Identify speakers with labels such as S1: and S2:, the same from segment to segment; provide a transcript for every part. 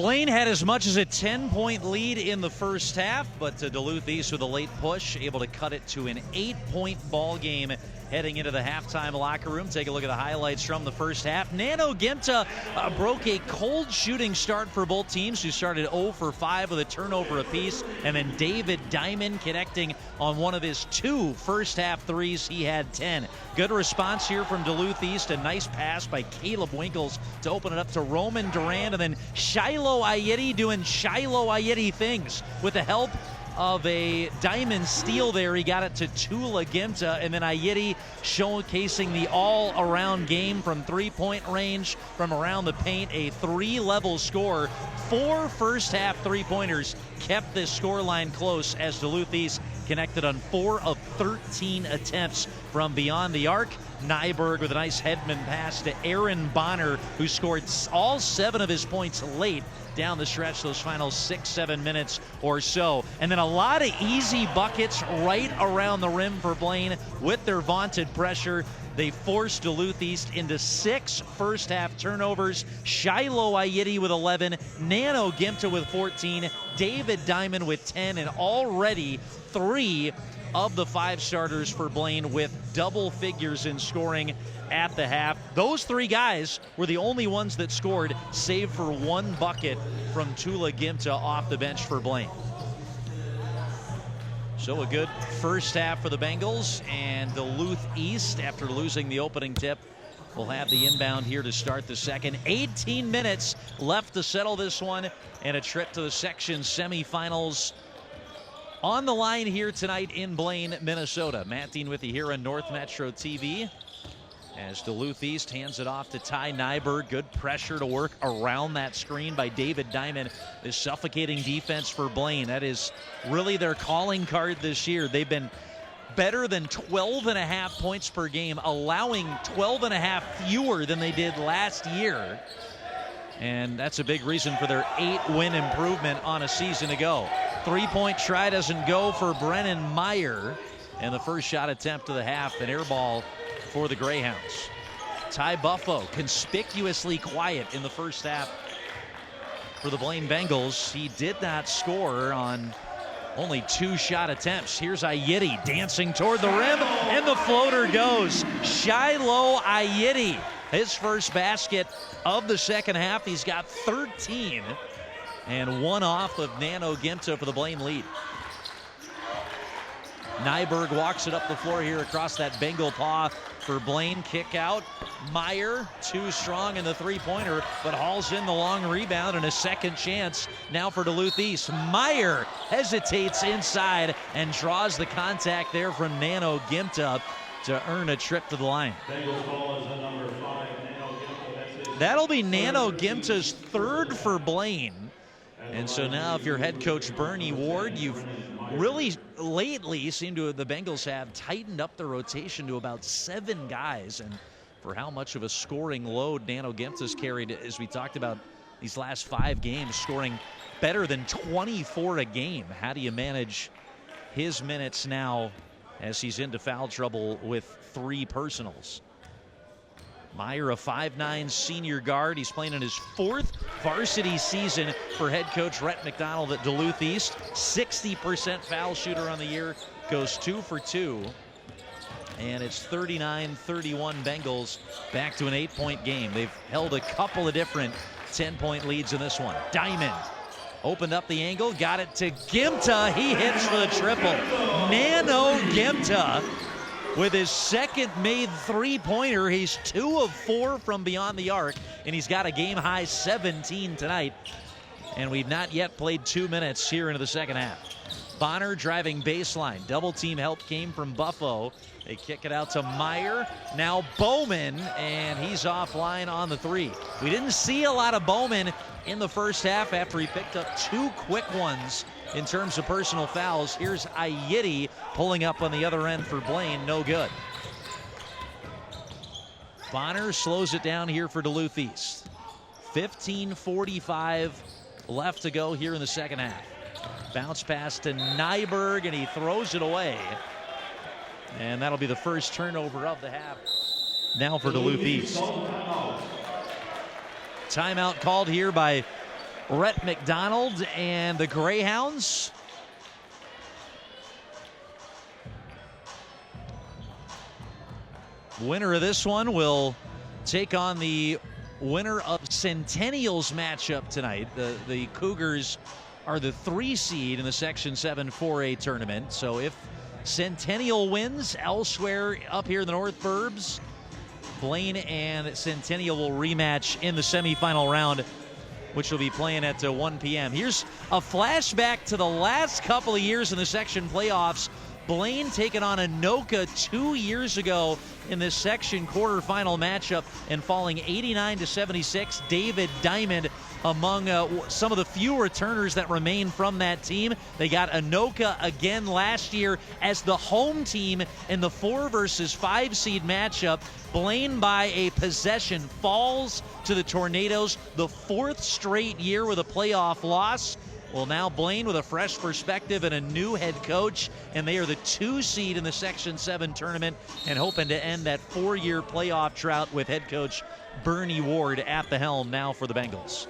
S1: Blaine had as much as a 10-point lead in the first half, but Duluth East with a late push, able to cut it to an 8-point ball game heading into the halftime locker room. Take a look at the highlights from the first half. Nano Gimta broke a cold shooting start for both teams, who started 0 for 5 with a turnover apiece, and then David Diamond connecting on one of his 2 first-half threes. He had 10. Good response here from Duluth East. A nice pass by Caleb Winkles to open it up to Roman Durand, and then Shiloh Ayeti doing Shiloh Ayeti things with the help of a diamond steal there. He got it to Tula Gimta, and then Ayeti showcasing the all-around game from three-point range, from around the paint, a 3-level score. 4 first-half three-pointers kept this scoreline close as Duluth East connected on 4 of 13 attempts from beyond the arc. Nyberg with a nice headman pass to Aaron Bonner, who scored all 7 of his points late down the stretch, those final 6-7 minutes or so. And then a lot of easy buckets right around the rim for Blaine with their vaunted pressure. They forced Duluth East into 6 first-half turnovers. Shiloh Ayeti with 11, Nano Gimta with 14, David Diamond with 10, and already 3 of the 5 starters for Blaine with double figures in scoring at the half. Those 3 guys were the only ones that scored, save for 1 bucket from Tula Gimta off the bench for Blaine. So a good first half for the Bengals, and Duluth East, after losing the opening tip, will have the inbound here to start the second. 18 minutes left to settle this one, and a trip to the section semifinals on the line here tonight in Blaine, Minnesota. Matt Dean with you here on North Metro TV as Duluth East hands it off to Ty Nyberg. Good pressure to work around that screen by David Diamond. This suffocating defense for Blaine, that is really their calling card this year. They've been better than 12.5 points per game, allowing 12.5 fewer than they did last year. And that's a big reason for their 8-win improvement on a season ago. 3-point try doesn't go for Brennan Meyer. And the first shot attempt of the half, an air ball for the Greyhounds. Ty Buffo conspicuously quiet in the first half for the Blaine Bengals. He did not score on only 2 shot attempts. Here's Ayeti dancing toward the rim, and the floater goes. Shiloh Ayeti, his first basket of the second half. He's got 13, and 1 off of Nano Gimta for the Blaine lead. Nyberg walks it up the floor here across that Bengal paw for Blaine. Kick out. Meyer, too strong in the three-pointer, but hauls in the long rebound, and a second chance now for Duluth East. Meyer hesitates inside and draws the contact there from Nano Gimta to earn a trip to the line. That'll be Nano Gimta's 3rd for Blaine. And so now if you're head coach Bernie Ward, you've really lately seemed to, the Bengals have tightened up the rotation to about 7 guys. And for how much of a scoring load Nano Gimta's carried, as we talked about these last 5 games, scoring better than 24 a game. How do you manage his minutes now as he's into foul trouble with 3 personals? Meyer, a 5'9" senior guard. He's playing in his 4th varsity season for head coach Rhett McDonald at Duluth East. 60% foul shooter on the year, goes 2 for 2. And it's 39-31 Bengals, back to an 8-point game. They've held a couple of different 10-point leads in this one. Diamond opened up the angle, got it to Gimta. He hits for the triple. Nano Gimta with his second made 3-pointer. He's 2 of 4 from beyond the arc, and he's got a game-high 17 tonight. And we've not yet played 2 minutes here into the second half. Bonner driving baseline. Double team help came from Buffo. They kick it out to Meyer. Now Bowman, and he's offline on the 3. We didn't see a lot of Bowman in the first half after he picked up 2 quick ones in terms of personal fouls. Here's Ayeti pulling up on the other end for Blaine. No good. Bonner slows it down here for Duluth East. 15:45 left to go here in the second half. Bounce pass to Nyberg, and he throws it away. And that'll be the first turnover of the half now for Duluth East. Timeout called here by Rhett McDonald and the Greyhounds. Winner of this one will take on the winner of Centennial's matchup tonight. The Cougars are the 3 seed in the Section 7 4A tournament. So if Centennial wins elsewhere up here in the North Burbs, Blaine and Centennial will rematch in the semifinal round, which will be playing at 1 p.m. Here's a flashback to the last couple of years in the section playoffs. Blaine taking on Anoka 2 years ago in this section quarterfinal matchup and falling 89-76. David Diamond among some of the few returners that remain from that team. They got Anoka again last year as the home team in the 4 versus 5 seed matchup. Blaine by a possession falls to the Tornadoes, the 4th straight year with a playoff loss. Well, now Blaine with a fresh perspective and a new head coach, and they are the 2 seed in the Section 7 tournament and hoping to end that 4-year playoff drought with head coach Bernie Ward at the helm now for the Bengals.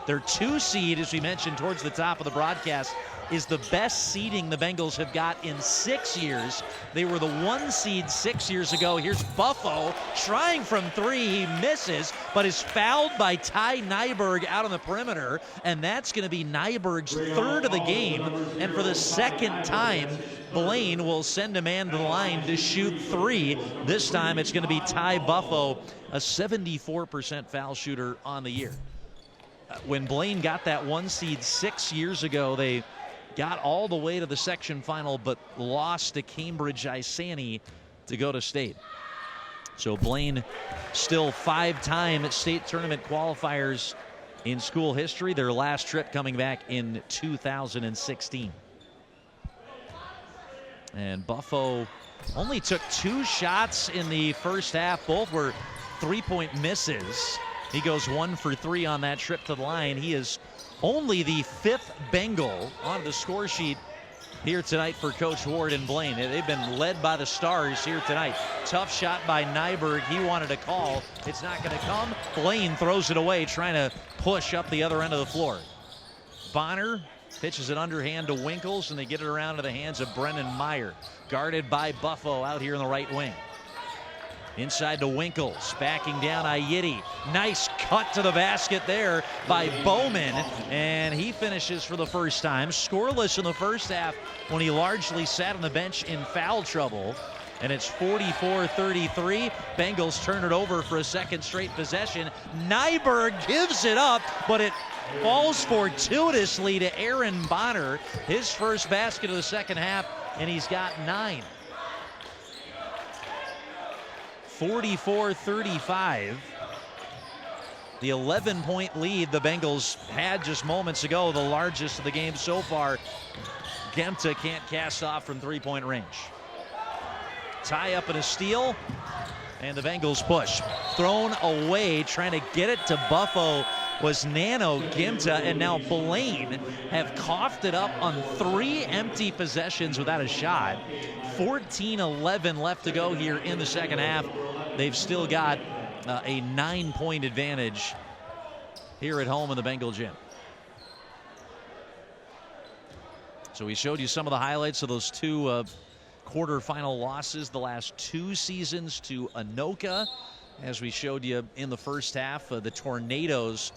S1: Their 2 seed, as we mentioned towards the top of the broadcast, is the best seeding the Bengals have got in 6 years. They were the 1 seed 6 years ago. Here's Buffo trying from 3. He misses, but is fouled by Ty Nyberg out on the perimeter, and that's going to be Nyberg's 3rd of the game. And for the 2nd time, Blaine will send a man to the line to shoot 3. This time it's going to be Ty Buffo, a 74% foul shooter on the year. When Blaine got that 1 seed 6 years ago, they got all the way to the section final, but lost to Cambridge Isani to go to state. So Blaine still 5-time state tournament qualifiers in school history. Their last trip coming back in 2016. And Buffo only took 2 shots in the first half. Both were 3-point misses. He goes 1 for 3 on that trip to the line. He is only the 5th Bengal on the score sheet here tonight for Coach Ward and Blaine. They've been led by the Stars here tonight. Tough shot by Nyberg. He wanted a call. It's not going to come. Blaine throws it away, trying to push up the other end of the floor. Bonner pitches it underhand to Winkles, and they get it around to the hands of Brennan Meyer. Guarded by Buffo out here in the right wing. Inside to Winkles, backing down Ayiti. Nice cut to the basket there by Bowman, and he finishes for the first time. Scoreless in the first half when he largely sat on the bench in foul trouble. And it's 44-33. Bengals turn it over for a 2nd straight possession. Nyberg gives it up, but it falls fortuitously to Aaron Bonner. His first basket of the second half, and he's got 9. 44-35. The 11-point lead the Bengals had just moments ago, the largest of the game so far. Gemta can't cast off from 3-point range. Tie up and a steal, and the Bengals push. Thrown away, trying to get it to Buffo was Nano Gemta, and now Blaine have coughed it up on 3 empty possessions without a shot. 14-11 left to go here in the second half. They've still got a 9-point advantage here at home in the Bengal gym. So we showed you some of the highlights of those 2 quarterfinal losses the last 2 seasons to Anoka. As we showed you in the first half, the Tornadoes,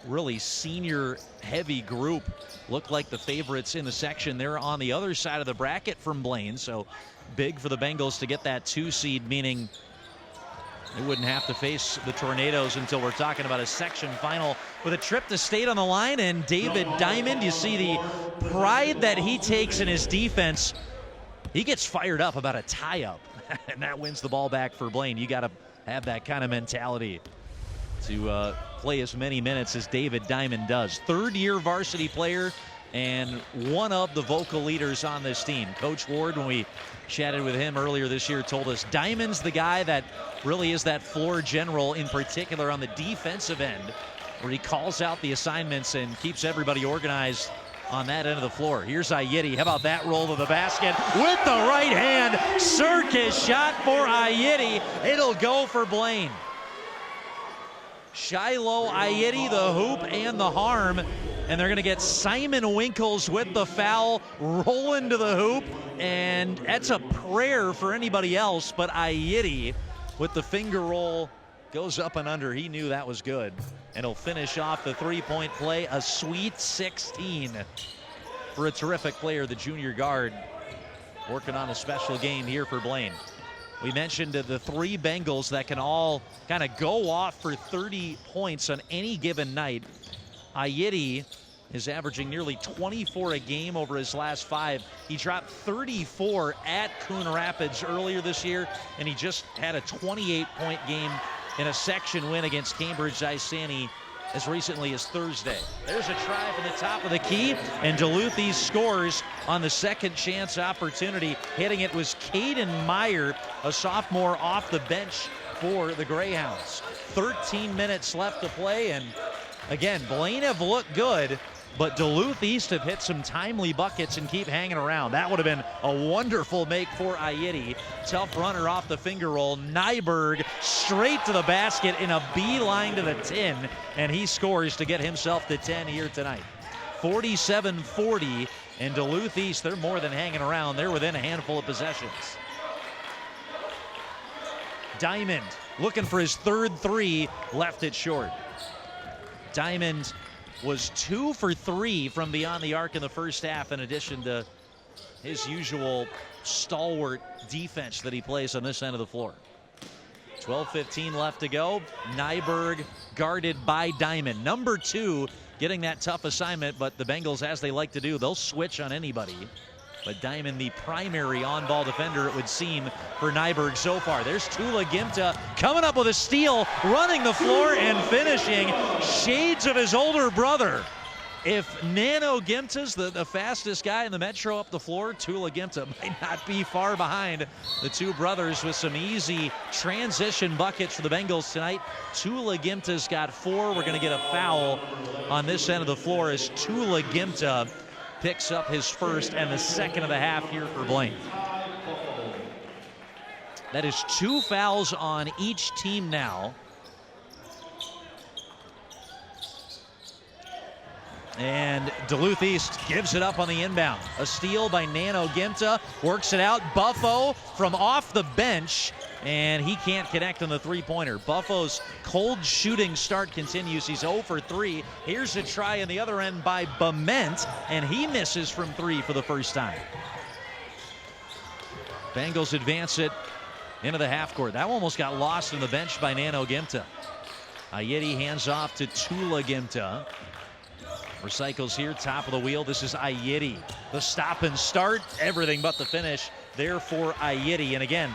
S1: really senior heavy group, look like the favorites in the section. They're on the other side of the bracket from Blaine, so big for the Bengals to get that 2 seed, meaning they wouldn't have to face the Tornadoes until we're talking about a section final with a trip to state on the line. And David Diamond, you see the pride that he takes in his defense. He gets fired up about a tie-up, and that wins the ball back for Blaine. You got to have that kind of mentality to play as many minutes as David Diamond does. 3rd-year varsity player and one of the vocal leaders on this team. Coach Ward, when we chatted with him earlier this year, told us Diamond's the guy that really is that floor general, in particular on the defensive end, where he calls out the assignments and keeps everybody organized on that end of the floor. Here's Ayiti. How about that roll to the basket with the right hand? Circus shot for Ayiti. It'll go for Blaine. Shiloh Ayiti, the hoop and the harm. and they're going to get Simon Winkles with the foul, rolling to the hoop, and that's a prayer for anybody else, but Ayiti with the finger roll goes up and under. He knew that was good, and he'll finish off the three-point play, a sweet 16 for a terrific player, the junior guard, working on a special game here for Blaine. We mentioned the three Bengals that can all kind of go off for 30 points on any given night. Ayiti is averaging nearly 24 a game over his last 5. He dropped 34 at Coon Rapids earlier this year, and he just had a 28-point game in a section win against Cambridge Isani as recently as Thursday. There's a try from the top of the key, and Duluth East scores on the second chance opportunity. Hitting it was Caden Meyer, a sophomore off the bench for the Greyhounds. 13 minutes left to play, and again, Blaine have looked good, but Duluth East have hit some timely buckets and keep hanging around. That would have been a wonderful make for Ayiti. Tough runner off the finger roll. Nyberg straight to the basket in a beeline to the tin, and he scores to get himself to 10 here tonight. 47-40, and Duluth East, they're more than hanging around. They're within a handful of possessions. Diamond looking for his third three, left it short. Diamond was 2 for 3 from beyond the arc in the first half, in addition to his usual stalwart defense that he plays on this end of the floor. 12:15 left to go. Nyberg guarded by Diamond. Number 2 getting that tough assignment, but the Bengals, as they like to do, they'll switch on anybody. But Diamond, the primary on-ball defender, it would seem, for Nyberg so far. There's Tula Gimta coming up with a steal, running the floor and finishing. Shades of his older brother. If Nano Gimta's the fastest guy in the Metro up the floor, Tula Gimta might not be far behind the two brothers with some easy transition buckets for the Bengals tonight. Tula Gimta's got 4. We're going to get a foul on this end of the floor as Tula Gimta picks up his first and the second of the half here for Blaine. That is 2 fouls on each team now. And Duluth East gives it up on the inbound. A steal by Nano Gimta, works it out. Buffo from off the bench, and he can't connect on the three-pointer. Buffo's cold shooting start continues. He's 0 for 3. Here's a try on the other end by Bement, and he misses from 3 for the first time. Bengals advance it into the half court. That almost got lost on the bench by Nano Gimta. Ayiti hands off to Tula Gimta. Recycles here, top of the wheel. This is Ayiti. The stop and start, everything but the finish there for Ayiti. And again,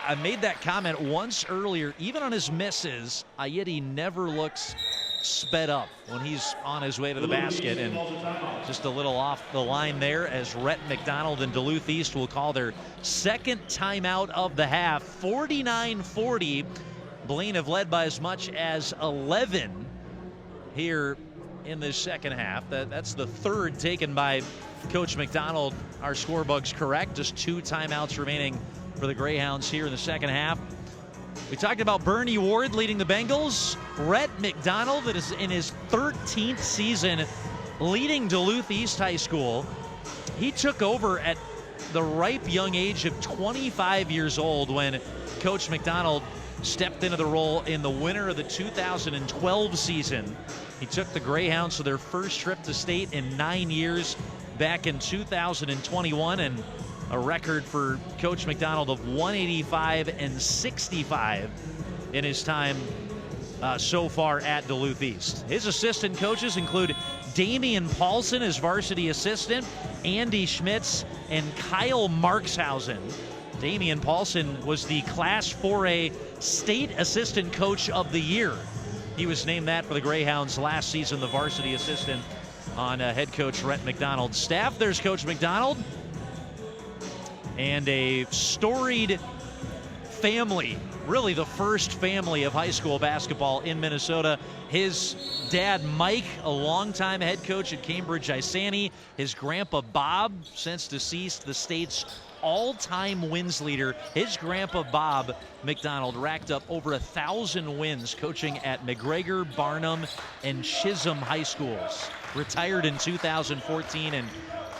S1: I made that comment once earlier. Even on his misses, Ayiti never looks sped up when he's on his way to the basket. And just a little off the line there as Rhett McDonald and Duluth East will call their second timeout of the half. 49-40. Blaine have led by as much as 11 here in this second half. That's the third taken by Coach McDonald. Our scorebug's correct. Just 2 timeouts remaining for the Greyhounds here in the second half. We talked about Bernie Ward leading the Bengals. Rhett McDonald, that is in his 13th season leading Duluth East High School. He took over at the ripe young age of 25 years old when Coach McDonald stepped into the role in the winter of the 2012 season. He took the Greyhounds to their first trip to state in 9 years back in 2021, and a record for Coach McDonald of 185 and 65 in his time so far at Duluth East. His assistant coaches include Damian Paulson as varsity assistant, Andy Schmitz, and Kyle Markshausen. Damian Paulson was the Class 4A State Assistant Coach of the Year. He was named that for the Greyhounds last season, the varsity assistant on head coach Rhett McDonald's staff. There's Coach McDonald and a storied family, really the first family of high school basketball in Minnesota. His dad, Mike, a longtime head coach at Cambridge Isani. His grandpa, Bob, since deceased, the state's all-time wins leader. His grandpa, Bob McDonald, racked up over 1,000 wins coaching at McGregor, Barnum, and Chisholm high schools. retired in 2014 and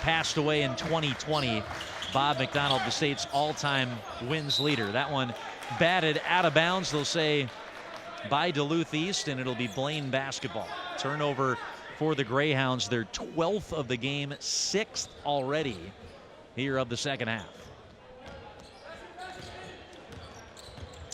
S1: passed away in 2020. Bob McDonald, the state's all-time wins leader. That one batted out of bounds, they'll say, by Duluth East, and it'll be Blaine basketball. Turnover for the Greyhounds, their 12th of the game, 6th already here of the second half.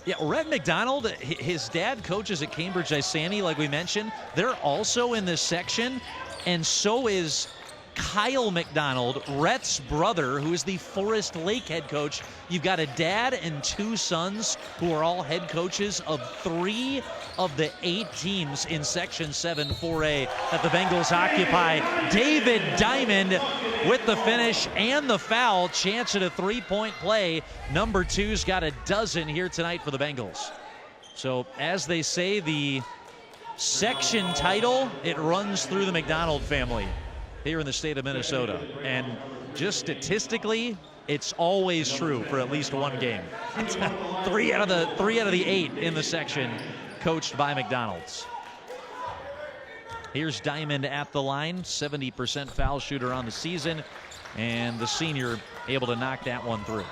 S1: Yeah, Rhett McDonald, his dad coaches at Cambridge Isani, like we mentioned. They're also in this section, and so is Kyle McDonald, Rhett's brother, who is the Forest Lake head coach. You've got a dad and 2 sons who are all head coaches of 3 of the 8 teams in Section 7 4A that the Bengals occupy. David Diamond with the finish and the foul. Chance at a 3-point play. Number 2's got a dozen here tonight for the Bengals. So as they say, the section title, it runs through the McDonald family here in the state of Minnesota. And just statistically, it's always true for at least one game. 3 out of the 8 in the section coached by McDonald's. Here's Diamond at the line, 70% foul shooter on the season, and the senior able to knock that one through.